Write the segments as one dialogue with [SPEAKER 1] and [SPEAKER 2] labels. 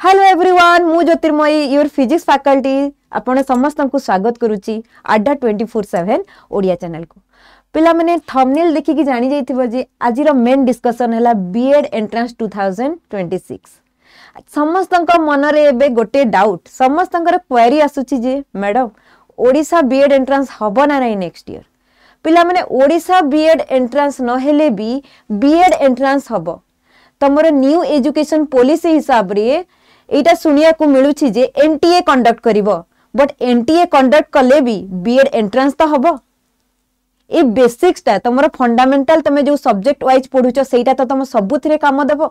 [SPEAKER 1] Hello everyone मु ज्योतिर्मयी your physics faculty आपण समस्त को स्वागत करुच्ची अड्डा 24/7 ओडिया चैनल को। पिला माने थंबनेल देखि कि जानि जाइथिबो जे आज रो मेन डिस्कशन हैला बीएड एंट्रेंस 2026। समस्त मन रे एबे गोटे डाउट समस्त क्वेरी आसुची जे मैडम ओडिशा बीएड एंट्रेंस हबो ना नहीं नेक्स्ट ईयर। पिला माने ओडिशा बीएड एंट्रेंस न हेले भी बीएड एंट्रेंस हबो। तमरो न्यू एजुकेशन पॉलिसी हिसाब रे एटा सुनिया को मिलुछि जे एनटीए कंडक्ट करिवो बट एनटीए कंडक्ट कले भी बीएड एंट्रेंस तो हबो। ए बेसिक्स ता तमरो फंडामेंटल तमे जो सब्जेक्ट वाइज पढुछो सेटा तो तम सबुथिरे काम देबो।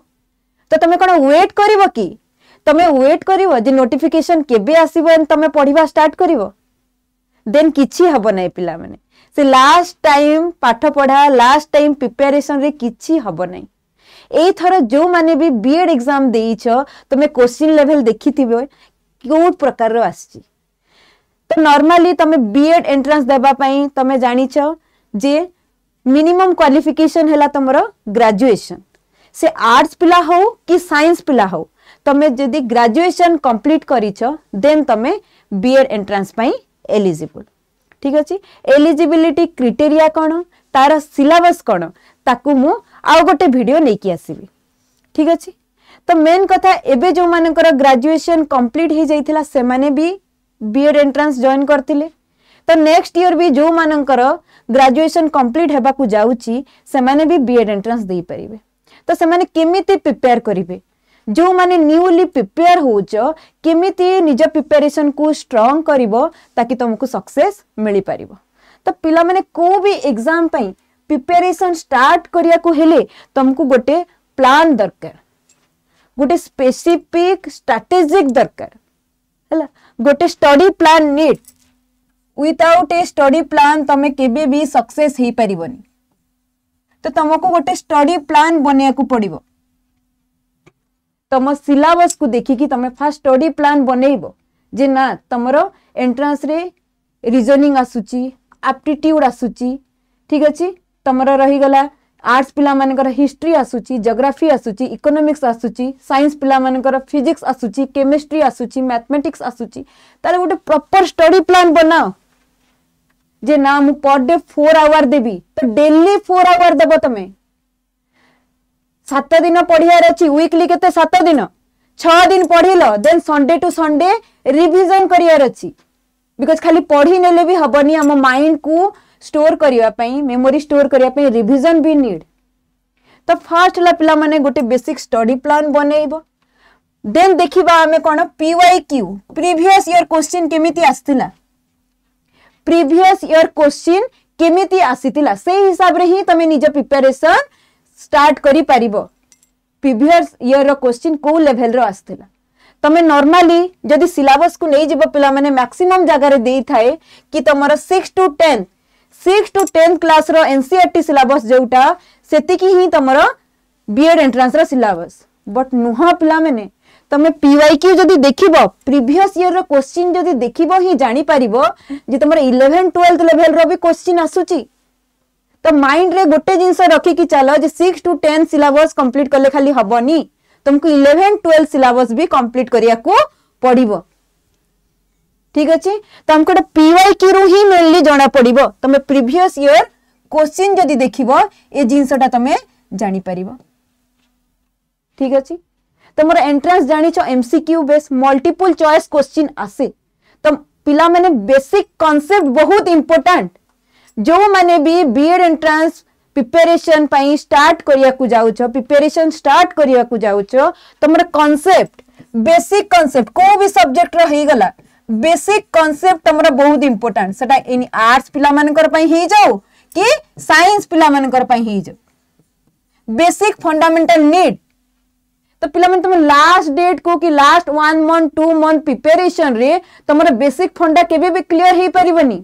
[SPEAKER 1] तो तमे कोन वेट करिवो कि तमे वेट करिवो जे नोटिफिकेशन केबे आसीबो एन तमे पढिबा स्टार्ट करिवो देन किछि हबो नै। पिला माने से लास्ट टाइम पाठ पढा लास्ट टाइम प्रिपरेशन रे किछि हबो नै। ए थर जो माने भी बीएड एग्जाम देइछ तमे क्वेश्चन लेवल देखिथिबो कोन प्रकार रो आछि। तो नॉर्मली तमे बीएड एंट्रेंस देबा पई तमे जानिछ जे मिनिमम क्वालिफिकेशन हैला तमरो ग्रेजुएशन से आर्ट्स पिला हो कि साइंस पिला हो तमे जदी ग्रेजुएशन कंप्लीट करिछ देन तमे बीएड एंट्रेंस पई एलिजिबल। ठीक अछि। एलिजिबिलिटी क्राइटेरिया कोन तार सिलेबस कोन ताकू मु आउ गोटे वीडियो नेकी आसीबी। ठीक अछि। तो मेन कथा एबे जो मानकर ग्रेजुएशन कंप्लीट हे जाइथिला से माने भी बीएड एंट्रेंस जॉइन करथिले। तो नेक्स्ट ईयर भी जो मानकर ग्रेजुएशन कंप्लीट हेबा को जाउची से माने भी बीएड एंट्रेंस देई परिबे। तो से माने केमिति प्रिपेयर करिवे जो माने न्यूली प्रिपेयर होचो केमिति निज प्रिपरेशन को स्ट्रांग करिवो ताकि तुमको सक्सेस मिली परिबो। तो पिला माने को भी एग्जाम पई प्रिपरेशन स्टार्ट करिया को हेले तुमको गोटे प्लान दरकार गोटे स्पेसिफिक स्ट्रेटेजिक दरकार हैला गोटे स्टडी प्लान नीड। विदाउट ए स्टडी प्लान तमे केबे भी सक्सेस हे परिबोनी। तो तुमको गोटे स्टडी प्लान बनिया को पड़िबो। तम सिलेबस को देखि कि तमे फर्स्ट स्टडी प्लान बनेइबो जे ना तमरो एंट्रेंस रे रीजनिंग आसुची एप्टीट्यूड आसुची। ठीक अछि। तमरो रही गला आर्ट्स पिला मानकर हिस्ट्री आसुची ज्योग्राफी आसुची इकोनॉमिक्स आसुची साइंस पिला मानकर फिजिक्स आसुची केमिस्ट्री आसुची मैथमेटिक्स आसुची तारे गोटे प्रॉपर स्टडी प्लान बनाओ जे ना मु पर डे 4 आवर देबी तो डेली 4 आवर देबो। तमे 7 दिन पढियार अछि वीकली केते 7 दिन 6 दिन पढिलो then Sunday to Sunday revision करियार अछि बिकॉज़ खाली पढी नेले भी हबनी हम माइंड को स्टोर करिया पई मेमोरी स्टोर करिया पई रिवीजन भी नीड। तो फर्स्ट ला पिला माने गोटे बेसिक स्टडी प्लान बनेइबो देन देखिबा हमें कोन पीवाईक्यू प्रीवियस ईयर क्वेश्चन केमिति आस्तिला प्रीवियस ईयर क्वेश्चन केमिति आसीतिला से हिसाब रे ही तमे निज प्रिपरेशन स्टार्ट करि परिबो। प्रीवियस ईयर रो क्वेश्चन को लेवल रो आस्तिला तमे नॉर्मली जदी सिलेबस को नै जिवो पिला माने मैक्सिमम जगह रे देई थाए कि तमरो 6 to 10 क्लास रो एनसीईआरटी सिलेबस जोटा सेतिकी ही तमरो बीएड एंट्रेंस रो सिलेबस बट नुहा पिला माने तमे पीवाईक्यू जदी देखिबो प्रीवियस ईयर रो क्वेश्चन जदी देखिबो ही जानि परिबो जे तमरो 11 12 लेवल रो भी क्वेश्चन आसुची। तो माइंड रे गोटे जिंस रखी कि चलो जे 6 to 10 सिलेबस कंप्लीट करले खाली हबनी तुमको 11 12 सिलेबस भी कंप्लीट करिया को पड़िबो। ठीक अछि। तो हमको पीवाईक्यू रो ही मेनली जाना पड़िबो तमे प्रीवियस ईयर क्वेश्चन जदी देखिबो ए जिंसटा तमे जानि परिबो। ठीक अछि। तमरो एंट्रेंस जानिचो MCQ base multiple choice question आसे तो पिला माने बेसिक कांसेप्ट बहुत इंपोर्टेंट जो माने भी बीएड एंट्रेंस प्रिपरेशन पई स्टार्ट करिया को जाउछो प्रिपरेशन स्टार्ट करिया को जाउछो तमरो कांसेप्ट बेसिक कांसेप्ट को भी सब्जेक्ट रो ही गला बेसिक कांसेप्ट तमरो बहुत इंपोर्टेंट सेटा इन आर्ट्स पिला मानकर पई ही जाऊ कि साइंस पिला मानकर पई ही जाऊ बेसिक फंडामेंटल नीड। तो पिला मन तुम लास्ट डेट को कि लास्ट 1 month 2 month प्रिपरेशन रे तमरो बेसिक फंडा केबे भी क्लियर हे परिबनी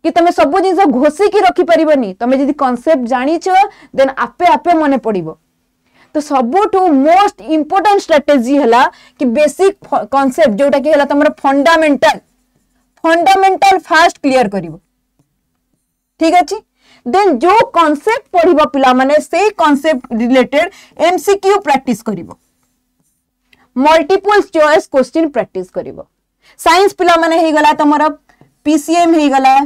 [SPEAKER 1] कि तमे सब जिंस घोसी की रखी परिबनी तमे जदी कांसेप्ट जानिछो देन आपे आपे मने पड़िबो। तो सबुठु मोस्ट इंपोर्टेंट स्ट्रेटेजी हला कि बेसिक कांसेप्ट जोटा कि हला तमरो फंडामेंटल फास्ट क्लियर करिवो। ठीक अछि। देन जो कांसेप्ट पढिबो पिला माने से कांसेप्ट रिलेटेड एमसीक्यू प्रैक्टिस करिवो मल्टीपल चॉइस क्वेश्चन प्रैक्टिस करिवो साइंस पिला माने हे गला तमरा पीसीएम हे गला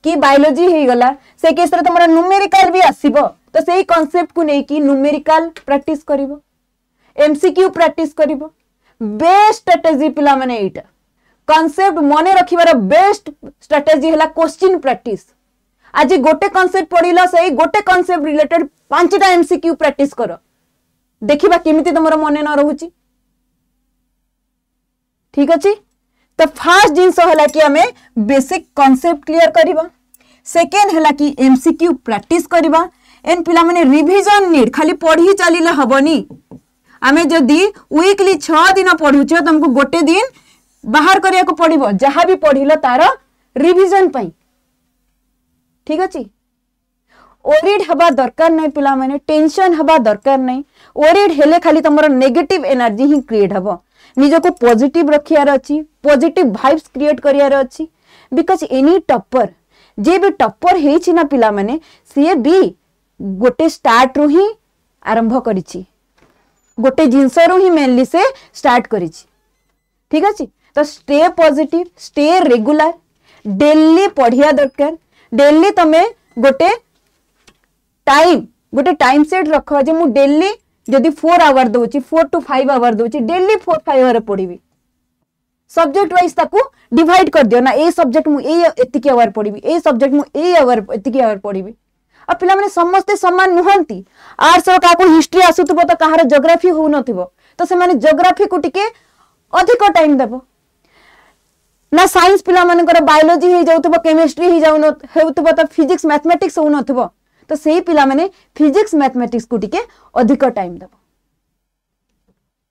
[SPEAKER 1] कि बायोलॉजी हे गला से केस रे तमरा न्यूमेरिकल भी आसीबो तो सेही कांसेप्ट को नै कि न्यूमेरिकल प्रैक्टिस करिवो एमसीक्यू प्रैक्टिस करिवो बेस्ट स्ट्रेटजी पिला माने एटा कांसेप्ट मने रखिबार बेस्ट स्ट्रेटजी हला क्वेश्चन प्रैक्टिस आज गोटे कांसेप्ट पढिला सही गोटे कांसेप्ट रिलेटेड 5टा एमसीक्यू प्रैक्टिस करो देखिबा केमिति तमरा मने न रहूची ठीक अछि तो फर्स्ट जिंस हला कि हमें बेसिक कांसेप्ट क्लियर करिबा सेकेंड हला कि एमसीक्यू प्रैक्टिस करिबा एन पिला माने रिवीजन नीड खाली पढी चलिले हबनी आमे जदी वीकली 6 दिन पढुछ तुमको गोटे दिन बाहर करिया को पड़िबो जहां भी पढिलो तार रिवीजन पई ठीक अछि ओरिड हबा दरकार नै पिला माने टेंशन हबा दरकार नै ओरिड हेले खाली तमरो नेगेटिव एनर्जी ही क्रिएट हबो निज को पॉजिटिव रखियार अछि पॉजिटिव वाइब्स क्रिएट करियार अछि बिकॉज़ एनी टॉपर जे भी टॉपर हेइ छि ना पिला माने से भी गोटे स्टार्ट रु ही आरंभ करिछि गोटे जिंस रु ही मेनली से स्टार्ट करिछि ठीक अछि तो stay positive stay regular daily पढ़िया दरकार डेली तमे गोटे टाइम सेट रख जे मु डेली जदि 4 आवर दोची 4 to 5 आवर दोची डेली 4-5 आवर पढ़िबी सब्जेक्ट वाइज ताकू डिवाइड कर दियो ना ए सब्जेक्ट मु ए एतिकी आवर पढ़िबी ए सब्जेक्ट मु ए आवर एतिकी आवर पढ़िबी आ पिला माने समस्त समान नुहंती आर्ट्स रो काको हिस्ट्री आसुतबो तो कहार ज्योग्राफी हो नथिबो तो से माने ज्योग्राफी को टिके अधिक टाइम देबो ना साइंस पिला मानकर बायोलॉजी हे जाउतबो केमिस्ट्री हे जाउनो हेउतबो तो फिजिक्स मैथमेटिक्स हो नथिबो तो सेही पिला माने फिजिक्स मैथमेटिक्स को टिके अधिक टाइम देबो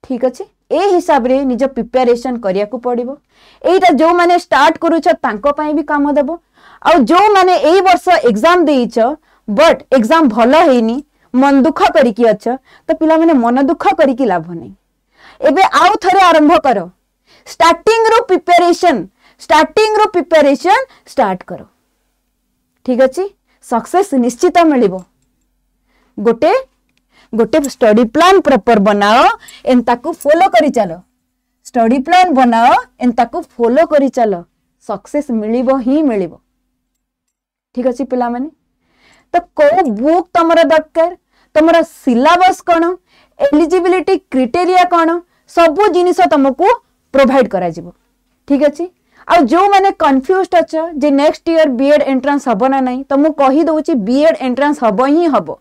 [SPEAKER 1] ठीक अछि ए हिसाब रे निज प्रिपरेशन करिया को पड़िबो एटा जो माने स्टार्ट करूछ तांको पई भी काम देबो आ जो माने एई वर्ष एग्जाम देइछ बट एग्जाम भलो हेनी मन दुख करी की अच्छा तो पिला माने मन दुख करी की लाभ नै एबे आउ थरे आरंभ करो स्टार्टिंग रो प्रिपरेशन स्टार्ट करो ठीक अछि सक्सेस निश्चित मिलिबो गोटे गोटे स्टडी प्लान प्रॉपर बनाओ एन ताकू फॉलो करी चलो स्टडी प्लान बनाओ एन ताकू फॉलो करी चलो सक्सेस मिलिबो ही मिलिबो ठीक अछि पिला माने तो को बुक तमरा दरकार तमरा सिलेबस कोन एलिजिबिलिटी क्राइटेरिया कोन सब जिनिस तुमको प्रोवाइड करा जिवो ठीक अछि आ जो माने कंफ्यूज्ड अछ जे नेक्स्ट ईयर बीएड एंट्रेंस हबो ना नहीं तो मु कहि दोची बीएड एंट्रेंस हबो ही हबो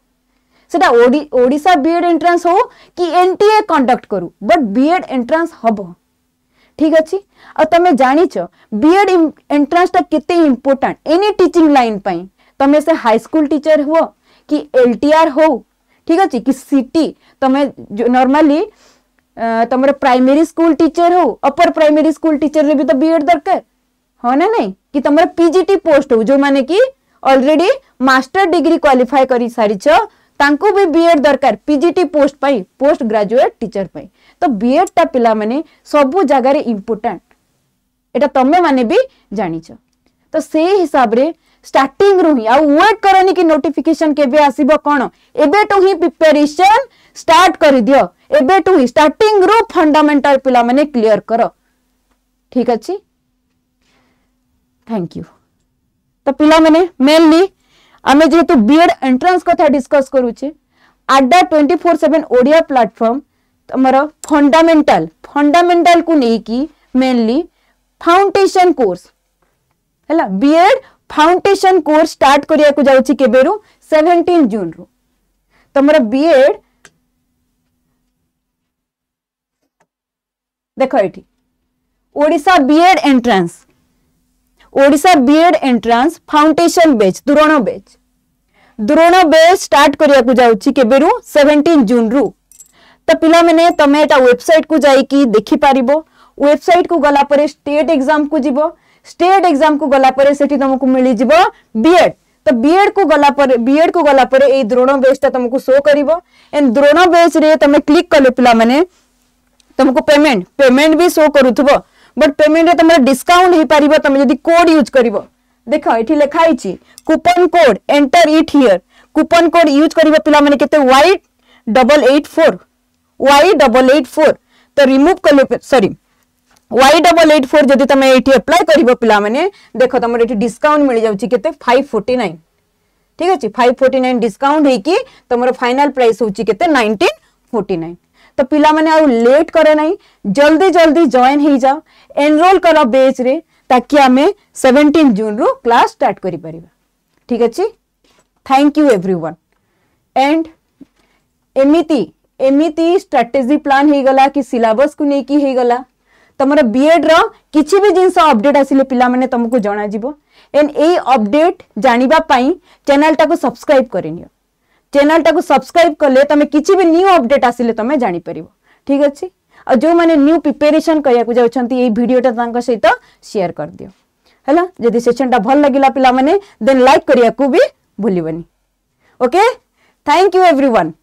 [SPEAKER 1] सेटा ओडिसा बीएड एंट्रेंस हो कि एनटीए कंडक्ट करू बट बीएड एंट्रेंस हबो ठीक अछि आ तमे जानि छ बीएड एंट्रेंस ता केते इंपोर्टेंट एनी टीचिंग लाइन पई तमे से हाई स्कूल टीचर हो कि एलटीआर हो ठीक अछि कि सिटी तमे नॉर्मली तमरे प्राइमरी स्कूल टीचर हो अपर प्राइमरी स्कूल टीचर रे भी तो बीएड दरकार हो ना नहीं कि तमरे पीजीटी पोस्ट हो जो माने कि ऑलरेडी मास्टर डिग्री क्वालिफाई करी सारी छ तांको भी बीएड दरकार पीजीटी पोस्ट पई पोस्ट ग्रेजुएट टीचर पई तो बीएड ता पिला माने सब जगह रे इंपोर्टेंट एटा तमे माने भी जानि छ तो से हिसाब रे स्टार्टिंग रु ही आ वेट करनी कि नोटिफिकेशन केबे आसीबो कोन एबे तो ही प्रिपरेशन स्टार्ट कर दियो एबे तो ही स्टार्टिंग रु फंडामेंटल पिला माने क्लियर करो ठीक अछि थैंक यू तो पिला माने मेनली आमे जेतु बीएड एंट्रेंस कथा डिस्कस करूचे आड्डा 24/7 ओडिया प्लेटफॉर्म तमरा फंडामेंटल को नै कि मेनली फाउंडेशन कोर्स हैला बीएड फाउंडेशन कोर्स स्टार्ट करिया को जाउची केबेरु 17 जून रु तमरा बीएड देखो एठी Odisha BEd entrance foundation batch दुरोण बैच स्टार्ट करिया को जाउची केबेरु 17 जून रु तो पिला माने तमे एटा वेबसाइट को जाई कि देखि पारिबो वेबसाइट को गला परे स्टेट एग्जाम को जिवो स्टेट एग्जाम को गला परे सेठी तुमको मिली जिवो बीएड तो बीएड को गला परे ए द्रोण बेस ता तुमको शो करिवो एंड द्रोण बेस रे तमे क्लिक कले पिला माने तुमको पेमेंट भी शो करूथबो बट पेमेंट रे तमरा डिस्काउंट हे पारिबो तमे जदी कोड यूज करिवो देखो एठी लिखा हिची coupon code enter it here coupon code use करिवो पिला माने केते Y884
[SPEAKER 2] तो रिमूव कले सॉरी Y8884 जदि तुम ये अप्लाई कर पिला माने देख तुम ये डिस्काउंट मिल जाऊँ केते 549 ठीक अच्छे 549 डिस्काउंट होगी तुम फाइनल प्राइस हूँ केते 1949 तो पिला माने आउ लेट कर नहीं जल्दी जल्दी जॉइन हो जाओ एनरोल कर बेच रे ताकि आम 17 जून रु क्लास स्टार्ट करि परिबा ठीक अच्छे थैंक यू एवरीवन एंड एमिति एमिति स्ट्रेटेजी प्लान हो गला कि सिलेबस को लेकिन हो गला तुमर बीएड रो किछि भी जिनस अपडेट आसिले पिला माने तुमको जणा जिवो एंड ए अपडेट जानिबा पई चैनल टाको सब्सक्राइब करिनियो चैनल टाको सब्सक्राइब कले तमे किछि भी न्यू अपडेट आसिले तमे जानि परिबो ठीक अछि और जो माने न्यू प्रिपरेशन करिया को जाउछंती ए वीडियोटा तांका सहित शेयर कर दियो हैला जदि सेशनटा भल लागिला पिला माने देन लाइक करिया को भी भूलिबनी ओके थैंक यू एवरीवन।